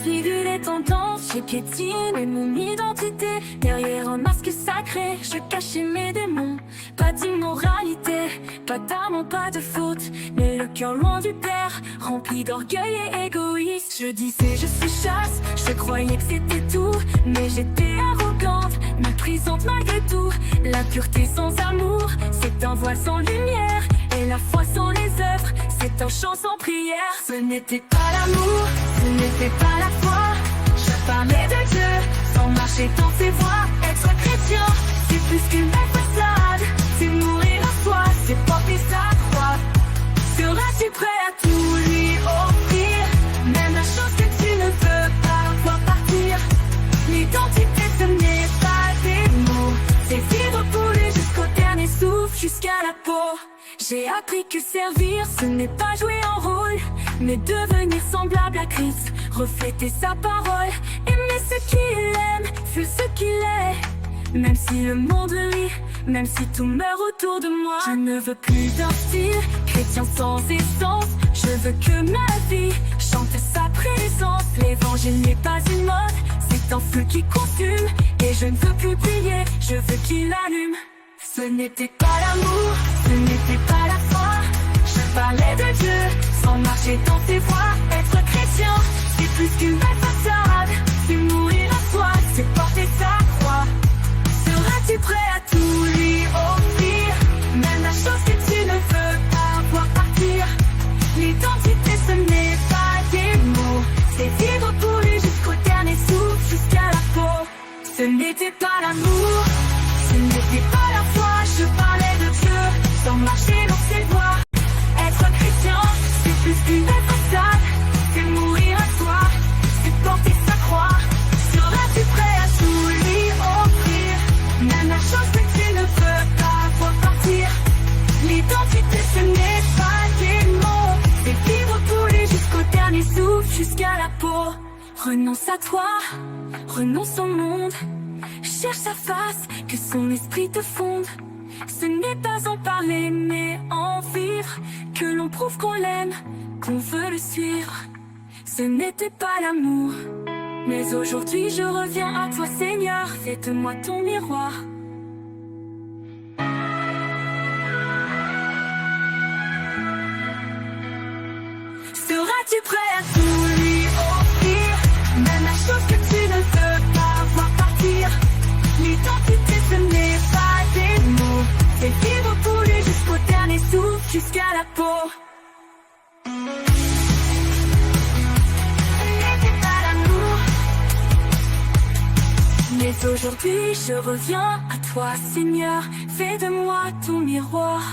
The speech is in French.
suivi les tendances, j'ai piétiné mon identité. Derrière un masque sacré, je cachais mes démons. Pas d'immoralité, pas d'amour, pas de faute, mais le cœur loin du père, rempli d'orgueil et égoïste. Je disais je suis chasse, je croyais que c'était tout, mais j'étais arrogante, méprisante malgré tout. La pureté sans amour, c'est un voile sans lumière, et la foi sans les œuvres, c'est un chant sans prière. Ce n'était pas l'amour, ce n'était pas la foi. Je parlais de Dieu, sans marcher dans ses voies. Être chrétien, c'est plus qu'une belle façade, c'est mourir à soi, c'est porter sa croix. Seras-tu prêt à tout lui offrir, même la chose que tu ne veux pas voir partir? L'identité, ce n'est pas des mots, c'est vivre pour lui jusqu'au dernier souffle, jusqu'à la peau. J'ai appris que servir, ce n'est pas jouer un rôle, mais devenir semblable à Christ, refléter sa parole, aimer ce qu'il aime, fuir ce qu'il est. Même si le monde rit, même si tout meurt autour de moi, je ne veux plus d'un style chrétien sans essence. Je veux que ma vie chante sa présence. L'évangile n'est pas une mode, c'est un feu qui consume, et je ne veux plus briller, je veux qu'il allume. Ce n'était pas l'amour, ce n'était pas la foi. Je parlais de Dieu, sans marcher dans ses voies. Être chrétien, c'est plus qu'une belle façade, c'est mourir à soi, c'est porter sa croix. Seras-tu prêt à tout lui offrir, même la chose que tu ne veux pas voir partir? L'identité, ce n'est pas des mots, c'est vivre pour lui jusqu'au dernier souffle, jusqu'à la peau. Ce n'était pas l'amour, ce n'était pas la foi. Je parlais de Dieu, sans marcher dans ses voies. Être chrétien, c'est plus qu'une belle façade, c'est mourir à soi, c'est porter sa croix. Seras-tu prêt à tout lui offrir, même la chose que tu ne veux pas voir partir? L'identité, ce n'est pas des mots, c'est vivre pour lui jusqu'au dernier souffle, jusqu'à la peau. Renonce à toi, renonce au monde, cherche sa face, que son esprit te fonde. Ce n'est pas en parler mais en vivre, que l'on prouve qu'on l'aime, qu'on veut le suivre. Ce n'était pas l'amour, mais aujourd'hui je reviens à toi Seigneur, fais de moi ton miroir. Seras-tu prêt à tout lui offrir, même la chose que tu ne veux pas voir partir? L'identité, ce n'est pas des mots, c'est vivre pour lui jusqu'au dernier souffle, jusqu'à la peau. Ce n'était pas l'amour, mais aujourd'hui je reviens à toi Seigneur, fais de moi ton miroir.